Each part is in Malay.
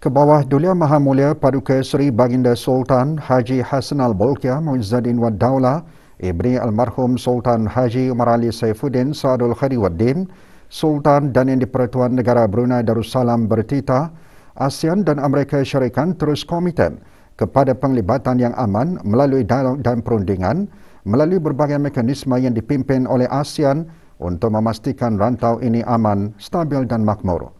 Ke bawah Duli Maha Mulia Paduka Seri Baginda Sultan Haji Hassan Al-Bolkiah Muizzuddin Wad Daulah, Ibni Almarhum Sultan Haji Umar Ali Saifuddin Saadul Khairuddin, Sultan dan Yang di-Pertuan Negara Brunei Darussalam bertitah, ASEAN dan Amerika Syarikat terus komiten kepada penglibatan yang aman melalui dialog dan perundingan melalui berbagai mekanisme yang dipimpin oleh ASEAN untuk memastikan rantau ini aman, stabil dan makmur.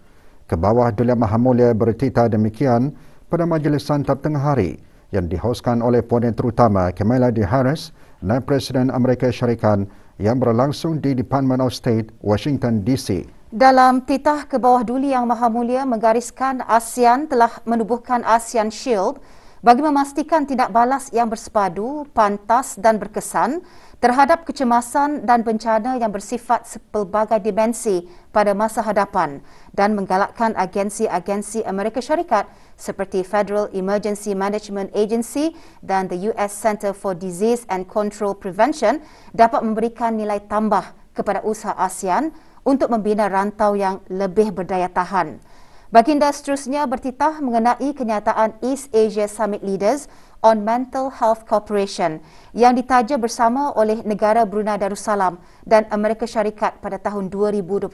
Ke bawah Duli Maha Mulia bertitah demikian pada majlis santap tengah hari yang dihoskan oleh Puan Terutama Kamala Harris, Naib Presiden Amerika Syarikat yang berlangsung di Department of State, Washington DC. Dalam titah ke bawah Duli Yang Maha Mulia menggariskan ASEAN telah menubuhkan ASEAN Shield bagi memastikan tindak balas yang bersepadu, pantas dan berkesan terhadap kecemasan dan bencana yang bersifat sepelbagai dimensi pada masa hadapan dan menggalakkan agensi-agensi Amerika Syarikat seperti Federal Emergency Management Agency dan the US Center for Disease and Control Prevention dapat memberikan nilai tambah kepada usaha ASEAN untuk membina rantau yang lebih berdaya tahan. Baginda seterusnya bertitah mengenai kenyataan East Asia Summit Leaders on Mental Health Cooperation yang ditaja bersama oleh negara Brunei Darussalam dan Amerika Syarikat pada tahun 2021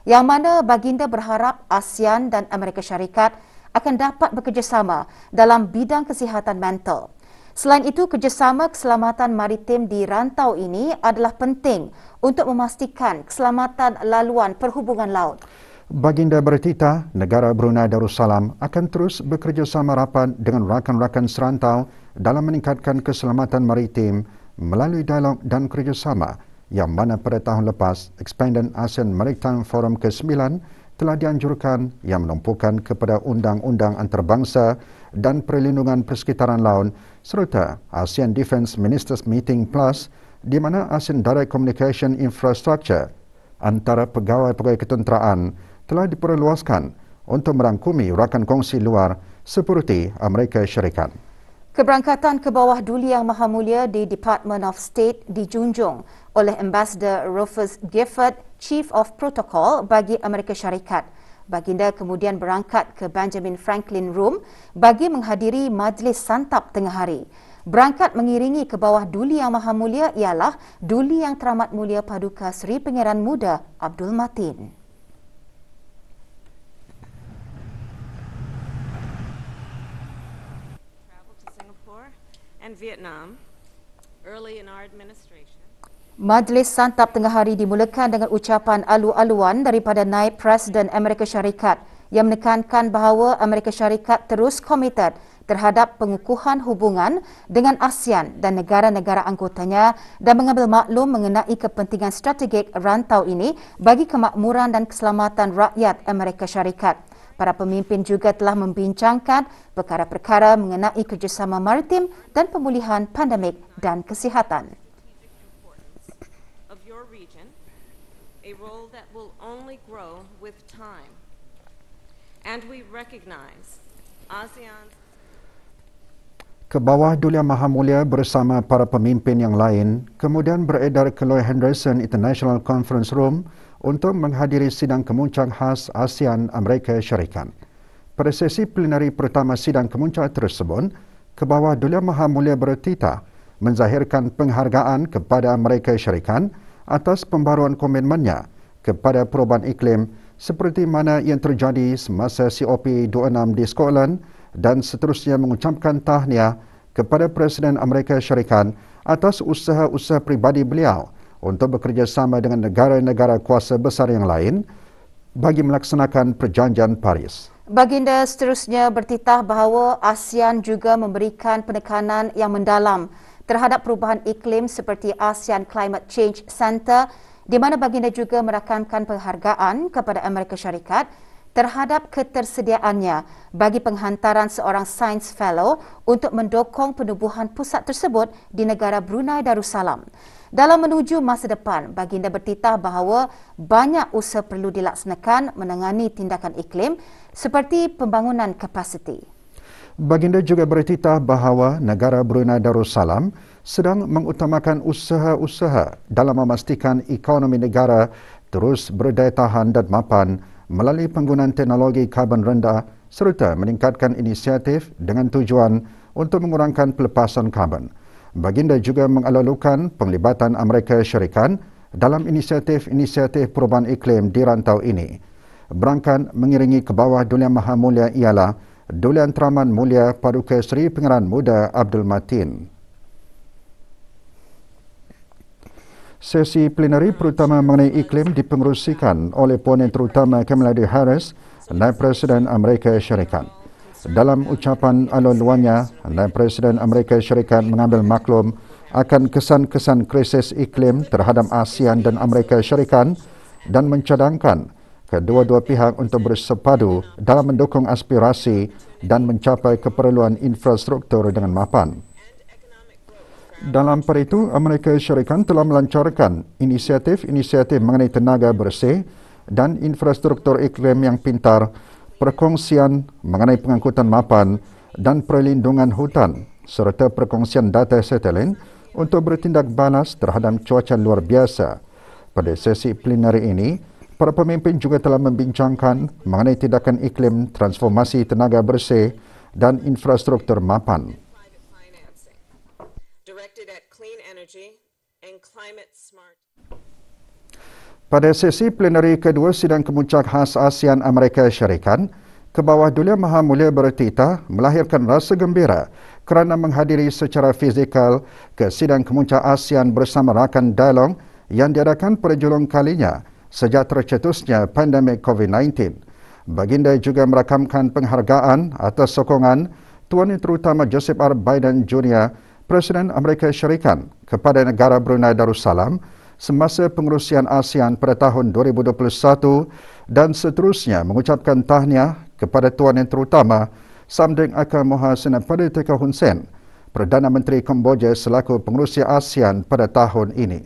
yang mana baginda berharap ASEAN dan Amerika Syarikat akan dapat bekerjasama dalam bidang kesihatan mental. Selain itu, kerjasama keselamatan maritim di rantau ini adalah penting untuk memastikan keselamatan laluan perhubungan laut. Baginda bertitah, negara Brunei Darussalam akan terus bekerjasama rapat dengan rakan-rakan serantau dalam meningkatkan keselamatan maritim melalui dialog dan kerjasama yang mana pada tahun lepas Expanded ASEAN Maritime Forum ke-9 telah dianjurkan yang menumpukan kepada undang-undang antarabangsa dan perlindungan persekitaran laut serta ASEAN Defence Ministers Meeting Plus di mana ASEAN Direct Communication Infrastructure antara pegawai-pegawai ketenteraan telah diperluaskan untuk merangkumi rakan kongsi luar seperti Amerika Syarikat. Keberangkatan ke bawah Duli Yang Maha Mulia di Department of State dijunjung oleh Ambassador Rufus Gifford, Chief of Protocol bagi Amerika Syarikat. Baginda kemudian berangkat ke Benjamin Franklin Room bagi menghadiri majlis santap tengah hari. Berangkat mengiringi ke bawah Duli Yang Maha Mulia ialah Duli Yang Teramat Mulia Paduka Seri Pangeran Muda Abdul Matin. And Vietnam early in our administration. Majlis santap tengah hari dimulakan dengan ucapan alu-aluan daripada Naib Presiden Amerika Syarikat yang menekankan bahawa Amerika Syarikat terus komited terhadap pengukuhan hubungan dengan ASEAN dan negara-negara anggotanya dan mengambil maklum mengenai kepentingan strategik rantau ini bagi kemakmuran dan keselamatan rakyat Amerika Syarikat. Para pemimpin juga telah membincangkan perkara-perkara mengenai kerjasama maritim dan pemulihan pandemik dan kesihatan. A role that will only grow with time. And we recognize ASEAN's Ke bawah Duli Yang Maha Mulia bersama para pemimpin yang lain kemudian beredar ke Lloyd Henderson International Conference Room untuk menghadiri sidang kemuncak khas ASEAN Amerika Syarikat. Pada sesi plenari pertama sidang kemuncak tersebut, ke bawah Duli Yang Maha Mulia bertitah menzahirkan penghargaan kepada Amerika Syarikat atas pembaruan komitmennya kepada perubahan iklim seperti mana yang terjadi semasa COP26 di Scotland dan seterusnya mengucapkan tahniah kepada Presiden Amerika Syarikat atas usaha-usaha pribadi beliau untuk bekerjasama dengan negara-negara kuasa besar yang lain bagi melaksanakan Perjanjian Paris. Baginda seterusnya bertitah bahawa ASEAN juga memberikan penekanan yang mendalam terhadap perubahan iklim seperti ASEAN Climate Change Center di mana baginda juga merakamkan penghargaan kepada Amerika Syarikat terhadap ketersediaannya bagi penghantaran seorang Science Fellow untuk mendukung penubuhan pusat tersebut di negara Brunei Darussalam. Dalam menuju masa depan, baginda bertitah bahawa banyak usaha perlu dilaksanakan menangani tindakan iklim seperti pembangunan kapasiti. Baginda juga bertitah bahawa negara Brunei Darussalam sedang mengutamakan usaha-usaha dalam memastikan ekonomi negara terus berdaya tahan dan mapan melalui penggunaan teknologi karbon rendah serta meningkatkan inisiatif dengan tujuan untuk mengurangkan pelepasan karbon. Baginda juga mengalulukan penglibatan Amerika Syarikat dalam inisiatif-inisiatif perubahan iklim di rantau ini. Berangkat mengiringi ke bawah Duli Yang Maha Mulia ialah Duli Antaraman Mulia Paduka Seri Pengarah Muda Abdul Matin. Sesi plenari terutama mengenai iklim dipengerusikan oleh Puan Yang Terutama Kamala Harris, Naib Presiden Amerika Syarikat. Dalam ucapan aluluannya, Naib Presiden Amerika Syarikat mengambil maklum akan kesan-kesan krisis iklim terhadap ASEAN dan Amerika Syarikat dan mencadangkan kedua-dua pihak untuk bersepadu dalam mendukung aspirasi dan mencapai keperluan infrastruktur dengan mapan. Dalam perkara itu, Amerika Syarikat telah melancarkan inisiatif-inisiatif mengenai tenaga bersih dan infrastruktur iklim yang pintar, perkongsian mengenai pengangkutan mapan dan perlindungan hutan serta perkongsian data satelit untuk bertindak balas terhadap cuaca luar biasa. Pada sesi plenari ini, para pemimpin juga telah membincangkan mengenai tindakan iklim, transformasi tenaga bersih dan infrastruktur mapan. Pada sesi plenari kedua sidang kemuncak khas ASEAN Amerika Syarikat, ke bawah Duli Yang Maha Mulia bertitah melahirkan rasa gembira kerana menghadiri secara fizikal ke sidang kemuncak ASEAN bersama rakan dialog yang diadakan pada julung kalinya sejak tercetusnya pandemik COVID-19. Baginda juga merakamkan penghargaan atas sokongan Tuan Yang Terutama Joseph R. Biden Jr., Presiden Amerika Syarikat kepada negara Brunei Darussalam semasa pengerusian ASEAN pada tahun 2021 dan seterusnya mengucapkan tahniah kepada Tuan Yang Terutama Samdech Akal Mohsin Perdana Hun Sen, Perdana Menteri Kemboja selaku pengerusi ASEAN pada tahun ini.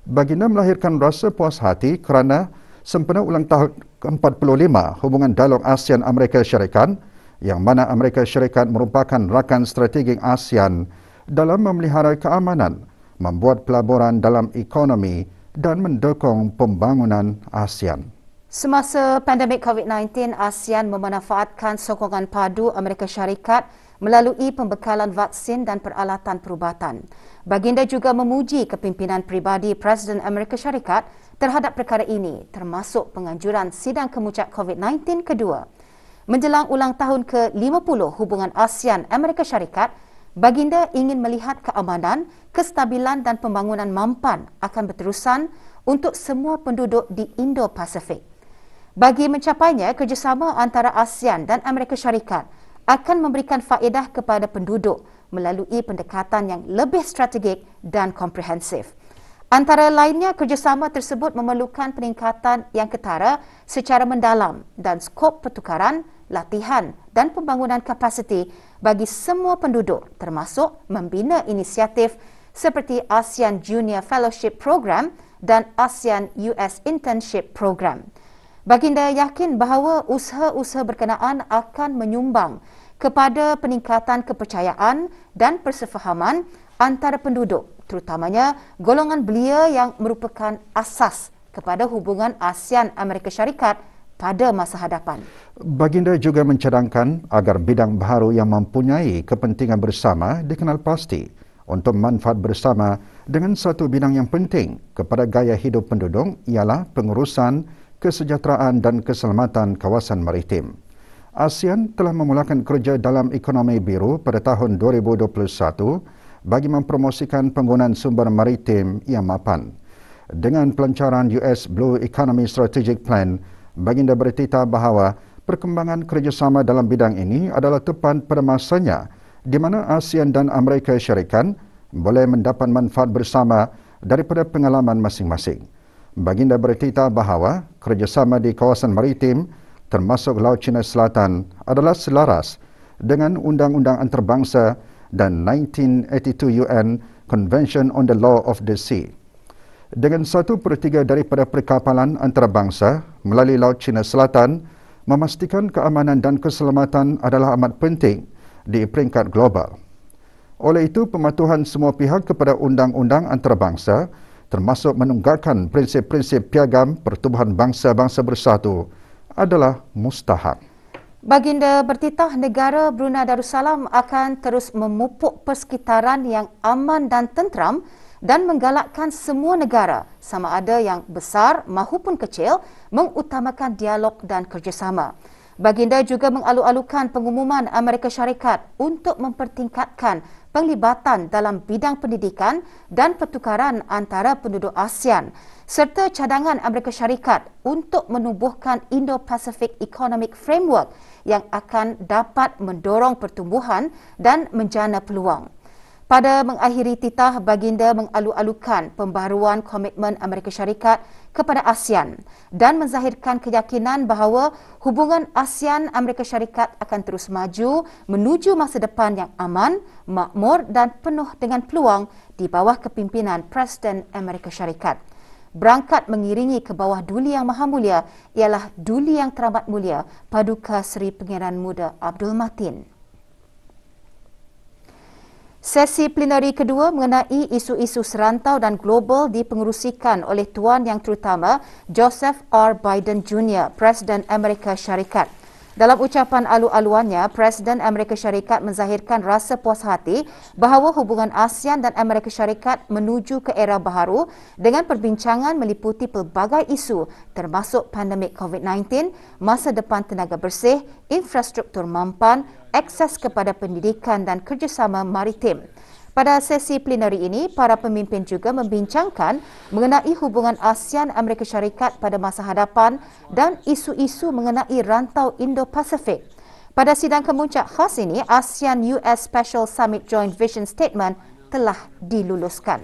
Baginda melahirkan rasa puas hati kerana sempena ulang tahun ke-45 hubungan dialog ASEAN Amerika Syarikat, yang mana Amerika Syarikat merupakan rakan strategik ASEAN dalam memelihara keamanan, membuat pelaburan dalam ekonomi dan mendukung pembangunan ASEAN. Semasa pandemik COVID-19, ASEAN memanfaatkan sokongan padu Amerika Syarikat melalui pembekalan vaksin dan peralatan perubatan. Baginda juga memuji kepimpinan peribadi Presiden Amerika Syarikat terhadap perkara ini, termasuk penganjuran sidang kemuncak COVID-19 kedua. Menjelang ulang tahun ke-50 hubungan ASEAN Amerika Syarikat, Baginda ingin melihat keamanan, kestabilan dan pembangunan mampan akan berterusan untuk semua penduduk di Indo-Pasifik. Bagi mencapainya, kerjasama antara ASEAN dan Amerika Syarikat akan memberikan faedah kepada penduduk melalui pendekatan yang lebih strategik dan komprehensif. Antara lainnya, kerjasama tersebut memerlukan peningkatan yang ketara secara mendalam dan skop pertukaran, latihan dan pembangunan kapasiti bagi semua penduduk, termasuk membina inisiatif seperti ASEAN Junior Fellowship Program dan ASEAN US Internship Program. Baginda yakin bahawa usaha-usaha berkenaan akan menyumbang kepada peningkatan kepercayaan dan persefahaman antara penduduk, terutamanya golongan belia yang merupakan asas kepada hubungan ASEAN Amerika Syarikat pada masa hadapan. Baginda juga mencadangkan agar bidang baharu yang mempunyai kepentingan bersama dikenal pasti untuk manfaat bersama dengan satu bidang yang penting kepada gaya hidup penduduk ialah pengurusan kesejahteraan dan keselamatan kawasan maritim. ASEAN telah memulakan kerja dalam ekonomi biru pada tahun 2021 bagi mempromosikan penggunaan sumber maritim yang mapan. Dengan pelancaran US Blue Economy Strategic Plan, Baginda bertitah bahawa perkembangan kerjasama dalam bidang ini adalah tepat pada masanya di mana ASEAN dan Amerika Syarikat boleh mendapat manfaat bersama daripada pengalaman masing-masing. Baginda bertitah bahawa kerjasama di kawasan maritim termasuk Laut Cina Selatan adalah selaras dengan Undang-Undang Antarabangsa dan 1982 UN Convention on the Law of the Sea. Dengan 1/3 daripada perkapalan antarabangsa melalui Laut Cina Selatan, memastikan keamanan dan keselamatan adalah amat penting di peringkat global. Oleh itu, pematuhan semua pihak kepada undang-undang antarabangsa termasuk menunggakkan prinsip-prinsip piagam pertubuhan bangsa-bangsa bersatu adalah mustahak. Baginda bertitah negara Brunei Darussalam akan terus memupuk persekitaran yang aman dan tenteram dan menggalakkan semua negara, sama ada yang besar mahupun kecil, mengutamakan dialog dan kerjasama. Baginda juga mengalu-alukan pengumuman Amerika Syarikat untuk mempertingkatkan penglibatan dalam bidang pendidikan dan pertukaran antara penduduk ASEAN serta cadangan Amerika Syarikat untuk menubuhkan Indo-Pacific Economic Framework yang akan dapat mendorong pertumbuhan dan menjana peluang. Pada mengakhiri titah, Baginda mengalu-alukan pembaharuan komitmen Amerika Syarikat kepada ASEAN dan menzahirkan keyakinan bahawa hubungan ASEAN-Amerika Syarikat akan terus maju menuju masa depan yang aman, makmur dan penuh dengan peluang di bawah kepimpinan Presiden Amerika Syarikat. Berangkat mengiringi ke bawah Duli Yang Maha Mulia ialah Duli Yang Teramat Mulia Paduka Seri Pangeran Muda Abdul Matin. Sesi plenari kedua mengenai isu-isu serantau dan global dipengerusikan oleh Tuan Yang Terutama Joseph R. Biden Jr., Presiden Amerika Syarikat. Dalam ucapan alu-aluannya, Presiden Amerika Syarikat menzahirkan rasa puas hati bahawa hubungan ASEAN dan Amerika Syarikat menuju ke era baharu dengan perbincangan meliputi pelbagai isu termasuk pandemik COVID-19, masa depan tenaga bersih, infrastruktur mampan, akses kepada pendidikan dan kerjasama maritim. Pada sesi plenari ini, para pemimpin juga membincangkan mengenai hubungan ASEAN-Amerika Syarikat pada masa hadapan dan isu-isu mengenai rantau Indo-Pasifik. Pada sidang kemuncak khas ini, ASEAN-US Special Summit Joint Vision Statement telah diluluskan.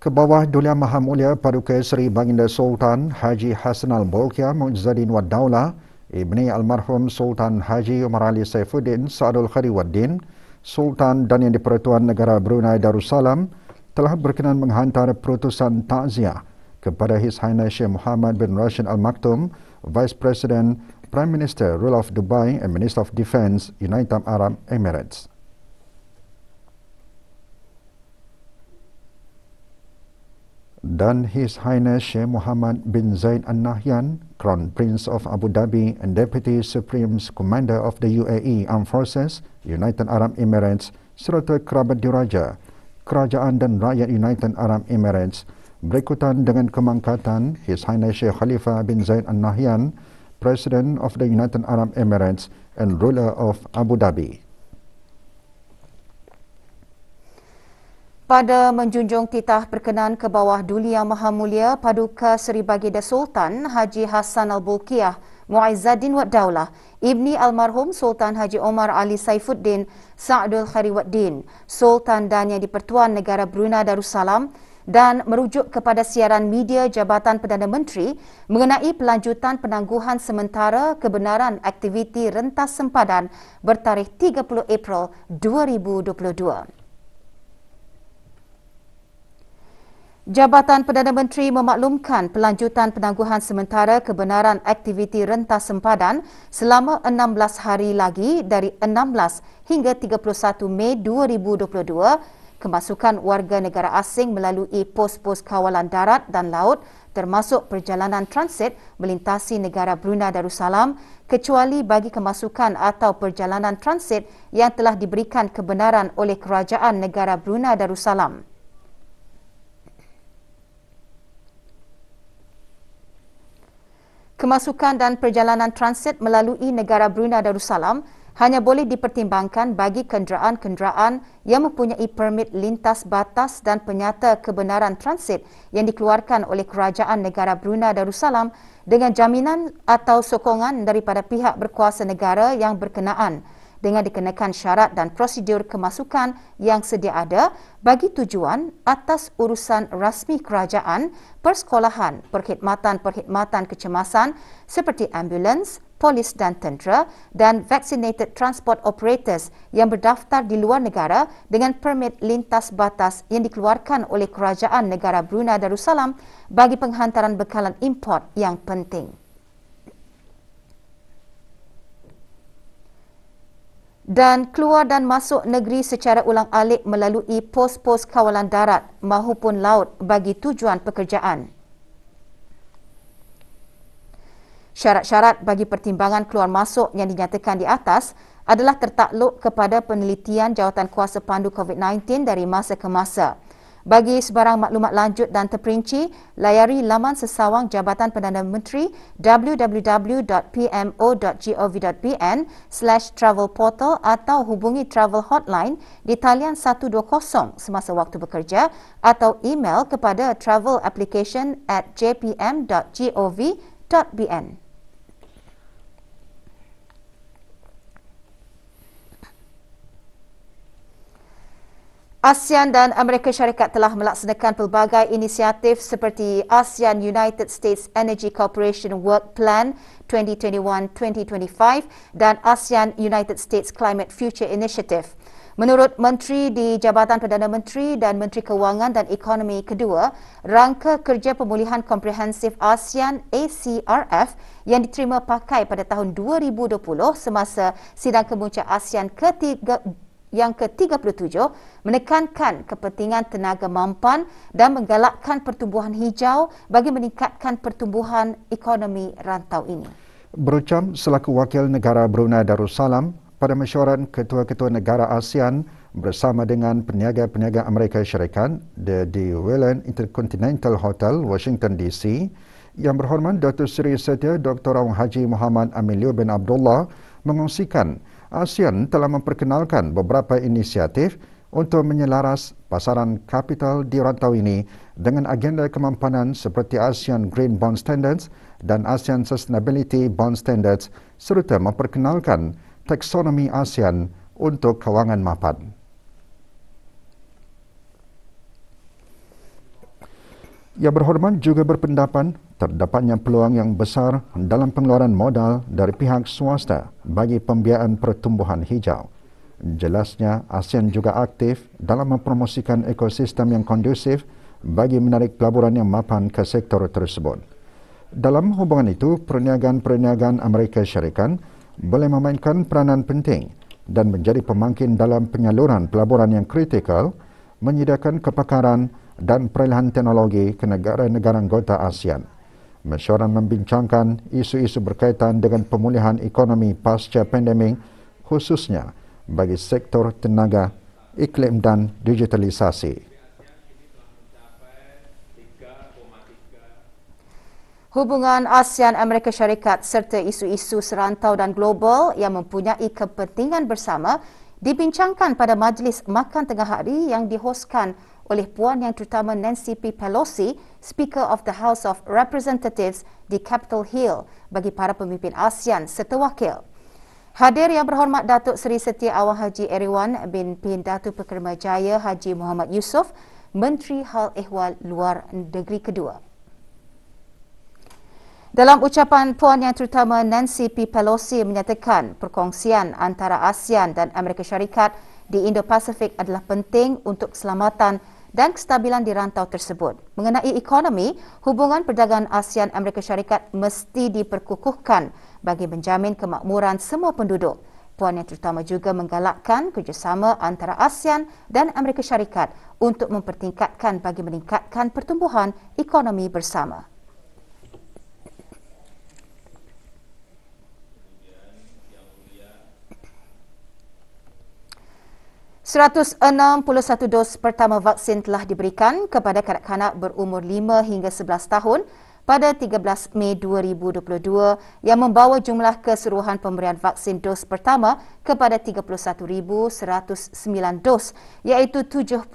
Ke bawah Duli Yang Maha Mulia Paduka Seri Baginda Sultan Haji Hassan Al-Bolkiah Mu'izzuddin Wad Daulah, Ibni Almarhum Sultan Haji Umar Ali Saifuddin Sa'adul Khari Waddin, Sultan dan Yang di-Pertuan Negara Brunei Darussalam telah berkenan menghantar perutusan takziah kepada His Highness Sheikh Mohammed bin Rashid Al Maktoum, Vice President, Prime Minister, Ruler of Dubai and Minister of Defence, United Arab Emirates. Dan His Highness Sheikh Mohammed bin Zayed Al Nahyan, Crown Prince of Abu Dhabi and Deputy Supreme Commander of the UAE Armed Forces, United Arab Emirates, serta kerabat diraja, kerajaan dan rakyat United Arab Emirates berikutan dengan kemangkatan His Highness Sheikh Khalifa bin Zayed Al Nahyan, President of the United Arab Emirates and Ruler of Abu Dhabi. Pada menjunjung titah berkenan ke bawah Duli Yang Maha Mulia Paduka Seri Baginda Sultan Haji Hassan Al-Bolkiah Mu'izzuddin Wad Daulah, Ibni Almarhum Sultan Haji Omar Ali Saifuddin Sa'adul Khari Waddin, Sultan dan Yang di-Pertuan Negara Brunei Darussalam dan merujuk kepada siaran media Jabatan Perdana Menteri mengenai pelanjutan penangguhan sementara kebenaran aktiviti rentas sempadan bertarikh 30 April 2022. Jabatan Perdana Menteri memaklumkan pelanjutan penangguhan sementara kebenaran aktiviti rentas sempadan selama 16 hari lagi dari 16 hingga 31 Mei 2022, kemasukan warga negara asing melalui pos-pos kawalan darat dan laut termasuk perjalanan transit melintasi negara Brunei Darussalam kecuali bagi kemasukan atau perjalanan transit yang telah diberikan kebenaran oleh Kerajaan Negara Brunei Darussalam. Kemasukan dan perjalanan transit melalui negara Brunei Darussalam hanya boleh dipertimbangkan bagi kenderaan-kenderaan yang mempunyai permit lintas batas dan penyata kebenaran transit yang dikeluarkan oleh Kerajaan Negara Brunei Darussalam dengan jaminan atau sokongan daripada pihak berkuasa negara yang berkenaan, dengan dikenakan syarat dan prosedur kemasukan yang sedia ada bagi tujuan atas urusan rasmi kerajaan, persekolahan, perkhidmatan kecemasan seperti ambulans, polis dan tentera dan vaccinated transport operators yang berdaftar di luar negara dengan permit lintas batas yang dikeluarkan oleh Kerajaan Negara Brunei Darussalam bagi penghantaran bekalan import yang penting. Dan keluar dan masuk negeri secara ulang-alik melalui pos-pos kawalan darat mahupun laut bagi tujuan pekerjaan. Syarat-syarat bagi pertimbangan keluar masuk yang dinyatakan di atas adalah tertakluk kepada penelitian Jawatan Kuasa Pandu COVID-19 dari masa ke masa. Bagi sebarang maklumat lanjut dan terperinci, layari laman sesawang Jabatan Perdana Menteri www.pmo.gov.bn/travel portal atau hubungi travel hotline di talian 120 semasa waktu bekerja atau email kepada travelapplication@jpm.gov.bn. ASEAN dan Amerika Syarikat telah melaksanakan pelbagai inisiatif seperti ASEAN United States Energy Corporation Work Plan 2021-2025 dan ASEAN United States Climate Future Initiative. Menurut Menteri di Jabatan Perdana Menteri dan Menteri Kewangan dan Ekonomi kedua, Rangka Kerja Pemulihan Komprehensif ASEAN ACRF yang diterima pakai pada tahun 2020 semasa sidang kemuncak ASEAN yang ke-37 menekankan kepentingan tenaga mampan dan menggalakkan pertumbuhan hijau bagi meningkatkan pertumbuhan ekonomi rantau ini. Berucap selaku Wakil Negara Brunei Darussalam pada mesyuarat ketua-ketua negara ASEAN bersama dengan peniaga-peniaga Amerika Syarikat di Whelan Intercontinental Hotel, Washington DC, Yang Berhormat Datuk Seri Setia Dr. Awang Haji Muhammad Amelio bin Abdullah mengongsikan ASEAN telah memperkenalkan beberapa inisiatif untuk menyelaras pasaran kapital di rantau ini dengan agenda kemampanan seperti ASEAN Green Bond Standards dan ASEAN Sustainability Bond Standards serta memperkenalkan taksonomi ASEAN untuk kewangan mapan. Yang Berhormat juga berpendapat terdapatnya peluang yang besar dalam pengeluaran modal dari pihak swasta bagi pembiayaan pertumbuhan hijau. Jelasnya, ASEAN juga aktif dalam mempromosikan ekosistem yang kondusif bagi menarik pelaburan yang mapan ke sektor tersebut. Dalam hubungan itu, perniagaan-perniagaan Amerika Syarikat boleh memainkan peranan penting dan menjadi pemangkin dalam penyaluran pelaburan yang kritikal, menyediakan kepakaran dan perolehan teknologi ke negara-negara anggota ASEAN. Mesyuarat membincangkan isu-isu berkaitan dengan pemulihan ekonomi pasca pandemik, khususnya bagi sektor tenaga, iklim dan digitalisasi. Hubungan ASEAN Amerika Syarikat serta isu-isu serantau dan global yang mempunyai kepentingan bersama dibincangkan pada majlis makan tengah hari yang dihoskan oleh Puan Yang Terutama Nancy P. Pelosi, Speaker of the House of Representatives di Capitol Hill bagi para pemimpin ASEAN serta wakil. Hadir Yang Berhormat Datuk Seri Setia Awang Haji Eriwan bin Datuk Pekerjaya Haji Muhammad Yusof, Menteri Hal Ehwal Luar Negeri kedua. Dalam ucapan, Puan Yang Terutama Nancy P. Pelosi menyatakan perkongsian antara ASEAN dan Amerika Syarikat di Indo-Pasifik adalah penting untuk keselamatan dan kestabilan di rantau tersebut. Mengenai ekonomi, hubungan perdagangan ASEAN Amerika Syarikat mesti diperkukuhkan bagi menjamin kemakmuran semua penduduk. Puan Yang Terutama juga menggalakkan kerjasama antara ASEAN dan Amerika Syarikat untuk mempertingkatkan bagi meningkatkan pertumbuhan ekonomi bersama. ...161 dos pertama vaksin telah diberikan kepada kanak-kanak berumur 5 hingga 11 tahun pada 13 Mei 2022 yang membawa jumlah keseluruhan pemberian vaksin dos pertama kepada 31,109 dos iaitu 72.5%.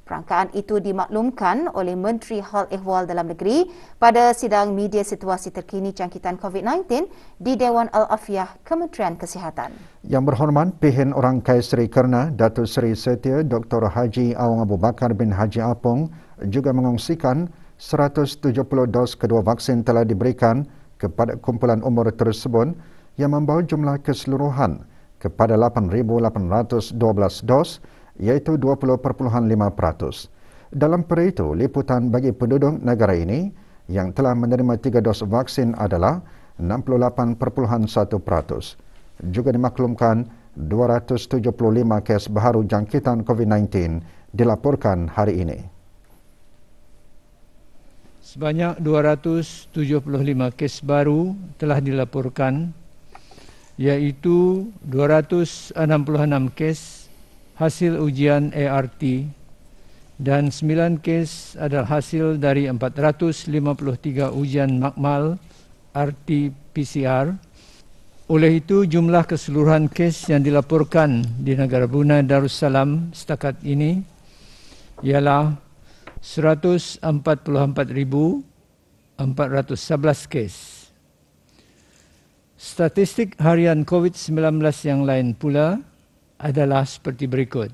Perangkaan itu dimaklumkan oleh Menteri Hal Ehwal Dalam Negeri pada sidang media situasi terkini jangkitan COVID-19 di Dewan Al-Afiah Kementerian Kesihatan. Yang Berhormat Pihin Orangkai Seri Kerna Datuk Seri Setia Dr. Haji Awang Abu Bakar bin Haji Apong juga mengongsikan 170 dos kedua vaksin telah diberikan kepada kumpulan umur tersebut yang membawa jumlah keseluruhan kepada 8,812 dos iaitu 20.5%. Dalam perkara itu, liputan bagi penduduk negara ini yang telah menerima 3 dos vaksin adalah 68.1%. juga dimaklumkan 275 kes baharu jangkitan COVID-19 dilaporkan hari ini. Sebanyak 275 kes baru telah dilaporkan, iaitu 266 kes hasil ujian ART dan 9 kes adalah hasil dari 453 ujian makmal RT-PCR. Oleh itu, jumlah keseluruhan kes yang dilaporkan di negara Brunei Darussalam setakat ini ialah 144,411 kes. Statistik harian COVID-19 yang lain pula adalah seperti berikut.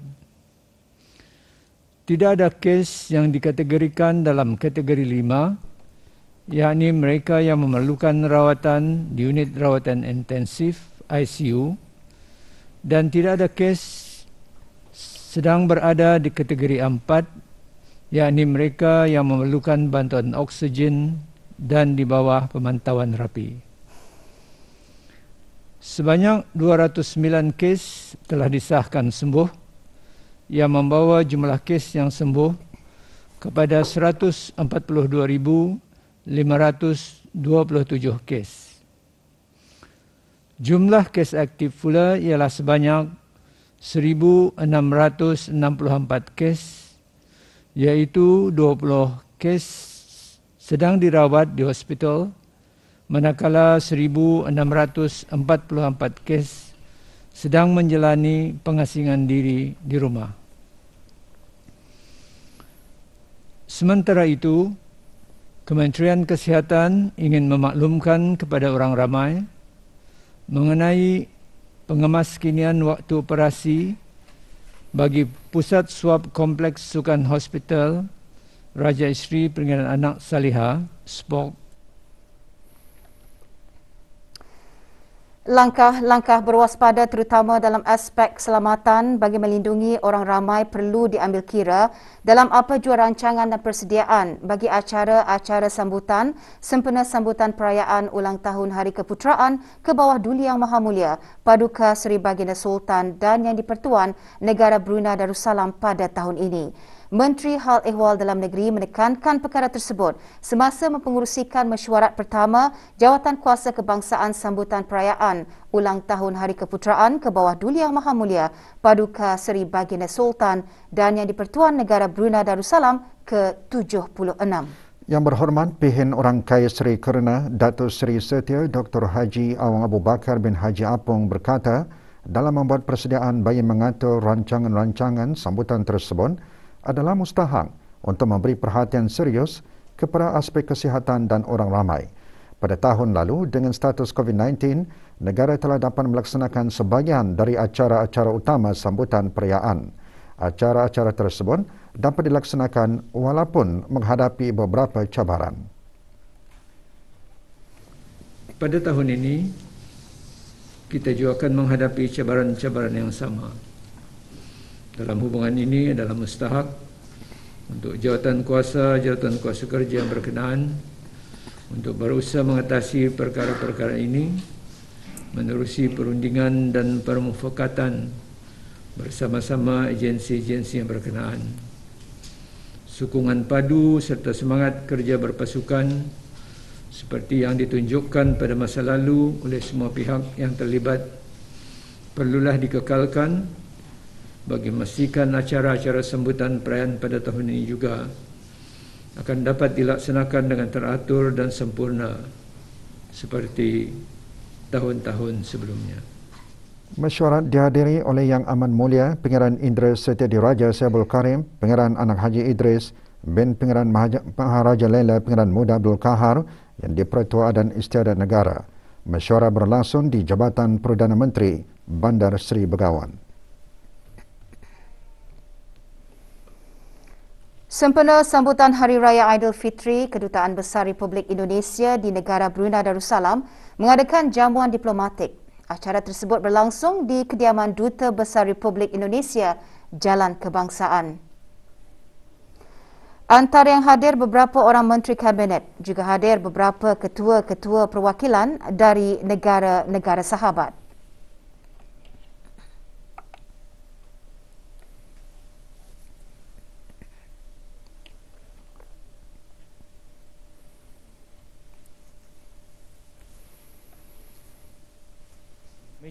Tidak ada kes yang dikategorikan dalam kategori 5, yakni mereka yang memerlukan rawatan di unit rawatan intensif ICU, dan tidak ada kes sedang berada di kategori 4, yakni mereka yang memerlukan bantuan oksigen dan di bawah pemantauan rapi. Sebanyak 209 kes telah disahkan sembuh, yang membawa jumlah kes yang sembuh kepada 142,527 kes. Jumlah kes aktif pula ialah sebanyak 1,664 kes, iaitu 20 kes sedang dirawat di hospital, manakala 1,644 kes sedang menjalani pengasingan diri di rumah. Sementara itu, Kementerian Kesihatan ingin memaklumkan kepada orang ramai mengenai pengemaskinian waktu operasi bagi Pusat Swab Kompleks Sukan Hospital Raja Isteri Peringatan Anak Saliha, SPOK. Langkah-langkah berwaspada terutama dalam aspek keselamatan bagi melindungi orang ramai perlu diambil kira dalam apa jua rancangan dan persediaan bagi acara-acara sambutan sempena sambutan perayaan ulang tahun Hari Keputeraan ke bawah Duli Yang Maha Mulia Paduka Seri Baginda Sultan dan Yang di-Pertuan Negara Brunei Darussalam pada tahun ini. Menteri Hal Ehwal Dalam Negeri menekankan perkara tersebut semasa mempengerusikan mesyuarat pertama Jawatan Kuasa Kebangsaan sambutan perayaan ulang tahun Hari Keputeraan ke bawah Duli Yang Maha Mulia Paduka Seri Baginda Sultan dan Yang di-Pertuan Negara Brunei Darussalam ke-76. Yang berhormat Pihin Orang Kaya Seri Kerana Datuk Seri Setia Dr. Haji Awang Abu Bakar bin Haji Apong berkata, dalam membuat persediaan bagi mengatur rancangan-rancangan sambutan tersebut adalah mustahak untuk memberi perhatian serius kepada aspek kesihatan dan orang ramai. Pada tahun lalu, dengan status COVID-19, negara telah dapat melaksanakan sebahagian dari acara-acara utama sambutan perayaan. Acara-acara tersebut dapat dilaksanakan walaupun menghadapi beberapa cabaran. Pada tahun ini, kita juga akan menghadapi cabaran-cabaran yang sama. Dalam hubungan ini adalah mustahak untuk jawatan kuasa kerja yang berkenaan untuk berusaha mengatasi perkara-perkara ini menerusi perundingan dan permufakatan bersama-sama agensi-agensi yang berkenaan. Sokongan padu serta semangat kerja berpasukan seperti yang ditunjukkan pada masa lalu oleh semua pihak yang terlibat perlulah dikekalkan bagi memastikan acara-acara sambutan perayaan pada tahun ini juga akan dapat dilaksanakan dengan teratur dan sempurna seperti tahun-tahun sebelumnya. Mesyuarat dihadiri oleh Yang Amat Mulia Pangeran Indra Setia Diraja Syabul Karim, Pangeran Anak Haji Idris bin Pangeran Maharaja Laila Pangeran Muda Abdul Kahar yang di-Pertua dan Istiadat Negara. Mesyuarat berlangsung di Jabatan Perdana Menteri Bandar Seri Begawan. Sempena sambutan Hari Raya Aidilfitri, Kedutaan Besar Republik Indonesia di negara Brunei Darussalam mengadakan jamuan diplomatik. Acara tersebut berlangsung di kediaman Duta Besar Republik Indonesia, Jalan Kebangsaan. Antara yang hadir beberapa orang menteri kabinet, juga hadir beberapa ketua-ketua perwakilan dari negara-negara sahabat.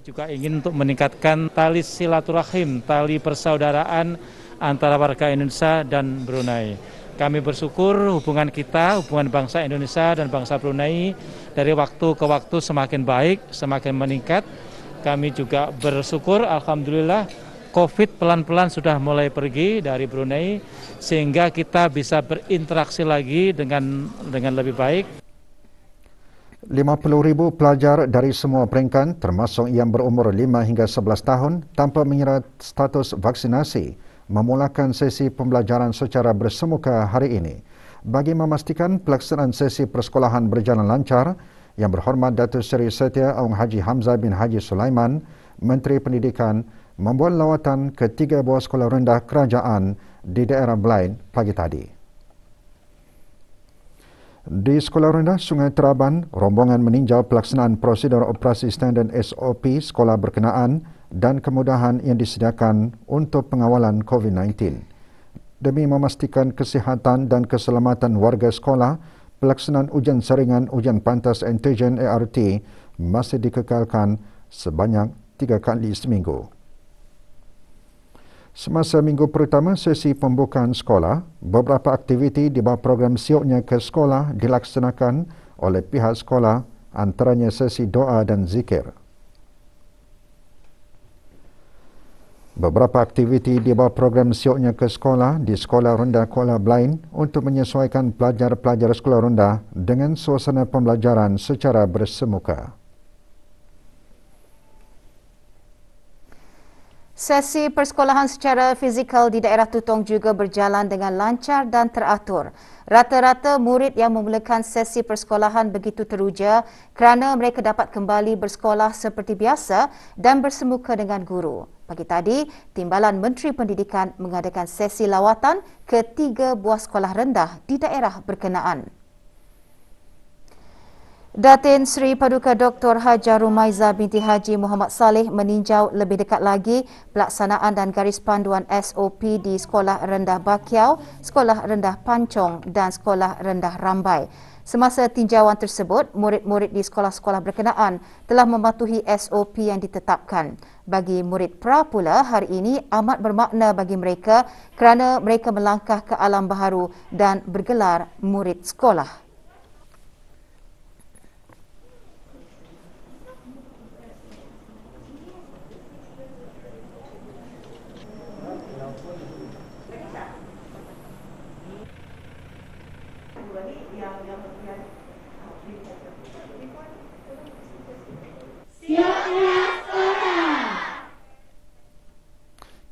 juga ingin untuk meningkatkan tali silaturahim, tali persaudaraan antara warga Indonesia dan Brunei. Kami bersyukur hubungan kita, hubungan bangsa Indonesia dan bangsa Brunei dari waktu ke waktu semakin baik, semakin meningkat. Kami juga bersyukur, alhamdulillah, COVID pelan-pelan sudah mulai pergi dari Brunei, sehingga kita bisa berinteraksi lagi dengan lebih baik. 50,000 pelajar dari semua peringkat termasuk yang berumur 5 hingga 11 tahun tanpa mengira status vaksinasi memulakan sesi pembelajaran secara bersemuka hari ini. Bagi memastikan pelaksanaan sesi persekolahan berjalan lancar, Yang Berhormat Datuk Seri Setia Aung Haji Hamzah bin Haji Sulaiman, Menteri Pendidikan, membuat lawatan ke 3 buah sekolah rendah kerajaan di daerah Blain pagi tadi. Di Sekolah Rendah Sungai Teraban, rombongan meninjau pelaksanaan prosedur operasi standard SOP sekolah berkenaan dan kemudahan yang disediakan untuk pengawalan COVID-19. Demi memastikan kesihatan dan keselamatan warga sekolah, pelaksanaan ujian saringan ujian pantas antigen ART masih dikekalkan sebanyak 3 kali seminggu. Semasa minggu pertama sesi pembukaan sekolah, beberapa aktiviti di bawah program Sioknya ke Sekolah dilaksanakan oleh pihak sekolah, antaranya sesi doa dan zikir. Beberapa aktiviti di bawah program Sioknya ke Sekolah di Sekolah Rendah Kuala Blain untuk menyesuaikan pelajar-pelajar sekolah rendah dengan suasana pembelajaran secara bersemuka. Sesi persekolahan secara fizikal di daerah Tutong juga berjalan dengan lancar dan teratur. Rata-rata murid yang memulakan sesi persekolahan begitu teruja kerana mereka dapat kembali bersekolah seperti biasa dan bersemuka dengan guru. Pagi tadi, Timbalan Menteri Pendidikan mengadakan sesi lawatan ke 3 buah sekolah rendah di daerah berkenaan. Datin Seri Paduka Dr. Hajar Rumaiza binti Haji Muhammad Saleh meninjau lebih dekat lagi pelaksanaan dan garis panduan SOP di Sekolah Rendah Bakiau, Sekolah Rendah Pancong dan Sekolah Rendah Rambai. Semasa tinjauan tersebut, murid-murid di sekolah-sekolah berkenaan telah mematuhi SOP yang ditetapkan. Bagi murid pra pula, hari ini amat bermakna bagi mereka kerana mereka melangkah ke alam baharu dan bergelar murid sekolah.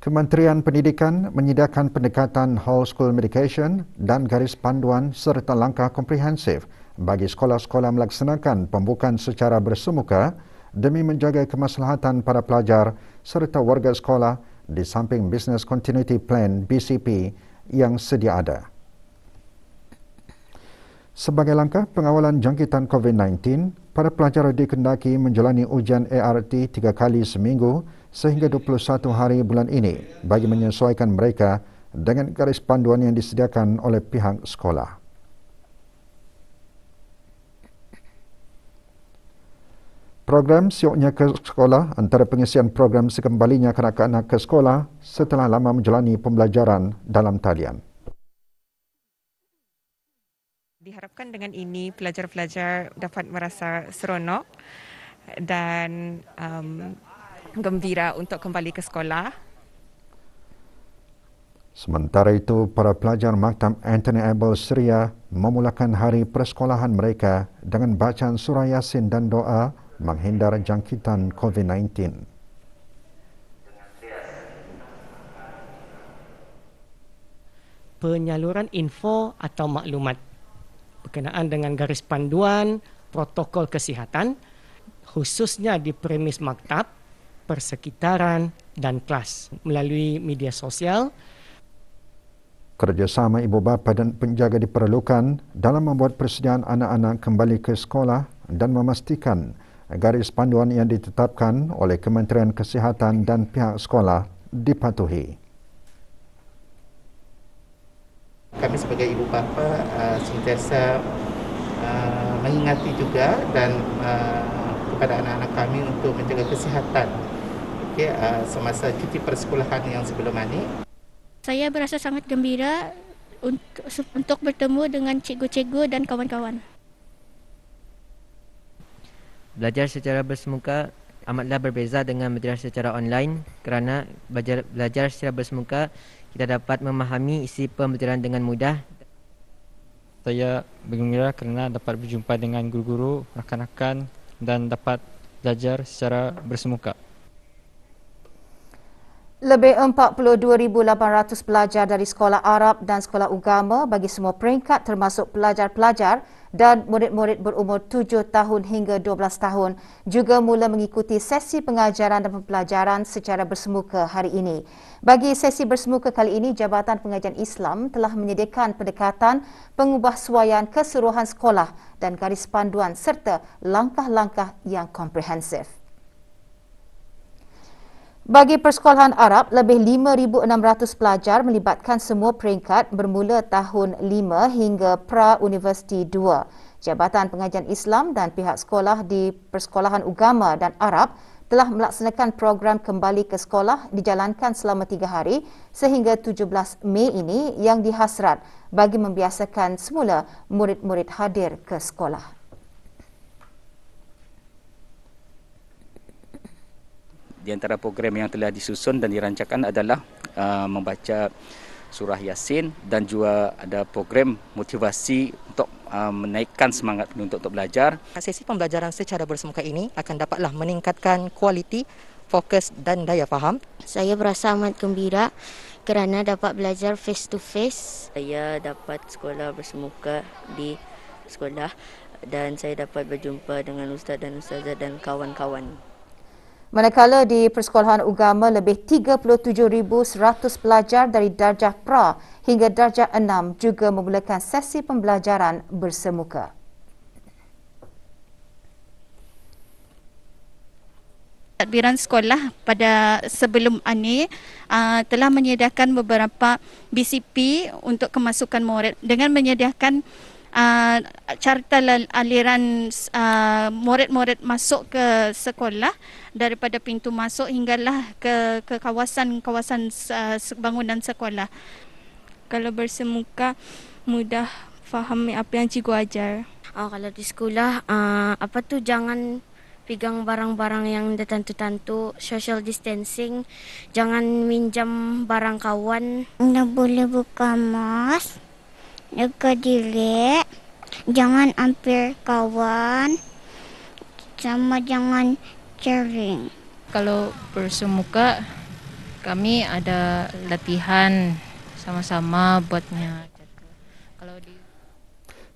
Kementerian Pendidikan menyediakan pendekatan whole school medication dan garis panduan serta langkah komprehensif bagi sekolah-sekolah melaksanakan pembukaan secara bersemuka demi menjaga kemaslahatan para pelajar serta warga sekolah di samping Business Continuity Plan BCP yang sedia ada. Sebagai langkah pengawalan jangkitan COVID-19, para pelajar dikendaki menjalani ujian ART 3 kali seminggu sehingga 21 hari bulan ini bagi menyesuaikan mereka dengan garis panduan yang disediakan oleh pihak sekolah. Program Sioknya ke Sekolah antara pengisian program sekembalinya kanak-kanak ke sekolah setelah lama menjalani pembelajaran dalam talian. Diharapkan dengan ini pelajar-pelajar dapat merasa seronok dan gembira untuk kembali ke sekolah. Sementara itu, para pelajar Maktab Anthony Abel Syria memulakan hari persekolahan mereka dengan bacaan surah Yasin dan doa menghindar jangkitan COVID-19. Penyaluran info atau maklumat berkenaan dengan garis panduan protokol kesihatan khususnya di premis maktab, persekitaran dan kelas melalui media sosial. Kerjasama ibu bapa dan penjaga diperlukan dalam membuat persediaan anak-anak kembali ke sekolah dan memastikan garis panduan yang ditetapkan oleh Kementerian Kesihatan dan pihak sekolah dipatuhi. Kami sebagai ibu bapa sentiasa mengingati juga dan kepada anak-anak kami untuk menjaga kesihatan semasa cuti persekolahan yang sebelum ini. Saya berasa sangat gembira untuk bertemu dengan cikgu-cikgu dan kawan-kawan. Belajar secara bersemuka amatlah berbeza dengan belajar secara online kerana belajar secara bersemuka kita dapat memahami isi pembelajaran dengan mudah. Saya bergembira kerana dapat berjumpa dengan guru-guru, rakan-rakan dan dapat belajar secara bersemuka. Lebih 42,800 pelajar dari sekolah Arab dan sekolah agama bagi semua peringkat termasuk pelajar-pelajar dan murid-murid berumur 7 tahun hingga 12 tahun juga mula mengikuti sesi pengajaran dan pembelajaran secara bersemuka hari ini. Bagi sesi bersemuka kali ini, Jabatan Pengajian Islam telah menyediakan pendekatan pengubahsuaian keseluruhan sekolah dan garis panduan serta langkah-langkah yang komprehensif. Bagi persekolahan Arab, lebih 5,600 pelajar melibatkan semua peringkat bermula tahun 5 hingga pra-Universiti 2. Jabatan Pengajian Islam dan pihak sekolah di Persekolahan Agama dan Arab telah melaksanakan program kembali ke sekolah dijalankan selama 3 hari sehingga 17 Mei ini yang dihasrat bagi membiasakan semula murid-murid hadir ke sekolah. Di antara program yang telah disusun dan dirancangkan adalah membaca surah Yasin dan juga ada program motivasi untuk menaikkan semangat untuk belajar. Sesi pembelajaran secara bersemuka ini akan dapatlah meningkatkan kualiti, fokus dan daya faham. Saya berasa amat gembira kerana dapat belajar face to face. Saya dapat sekolah bersemuka di sekolah dan saya dapat berjumpa dengan ustaz dan ustazah dan kawan-kawan. Manakala di Persekolahan Agama lebih 37,100 pelajar dari darjah pra hingga darjah 6 juga memulakan sesi pembelajaran bersemuka. Tadbiran sekolah pada sebelum ini telah menyediakan beberapa BCP untuk kemasukan murid dengan menyediakan carta aliran murid-murid masuk ke sekolah daripada pintu masuk hinggalah ke kawasan-kawasan bangunan sekolah. Kalau bersemuka mudah faham apa yang cikgu ajar. Kalau di sekolah jangan pegang barang-barang yang tertentu-tentu, social distancing, jangan minjam barang kawan. Tidak boleh buka mask, jaga diri, jangan hampir kawan, sama jangan sharing. Kalau bersemuka, kami ada latihan sama-sama buatnya.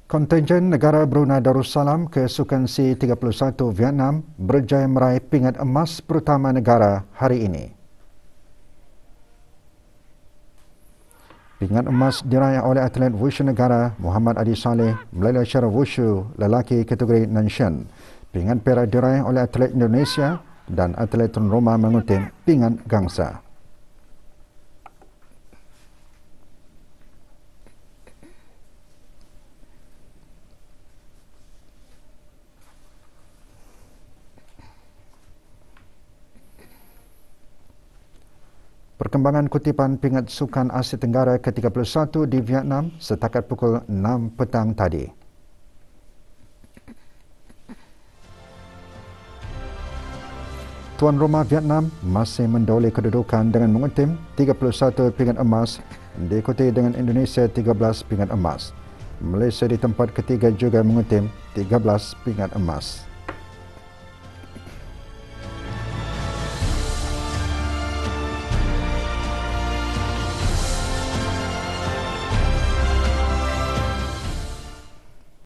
Kontingen negara Brunei Darussalam ke Sukan C31 Vietnam berjaya meraih pingat emas pertama negara hari ini. Pingat emas diraih oleh atlet wushu negara Muhammad Adi Saleh melalui acara wushu lelaki kategori Nanshan. Pingat perak diraih oleh atlet Indonesia dan atlet tuan rumah mengutip pingat gangsa. Perkembangan kutipan pingat Sukan Asia Tenggara ke-31 di Vietnam setakat pukul 6 petang tadi. Tuan rumah Vietnam masih mendoleh kedudukan dengan menguntim 31 pingat emas, diikuti dengan Indonesia 13 pingat emas. Malaysia di tempat ketiga juga menguntim 13 pingat emas.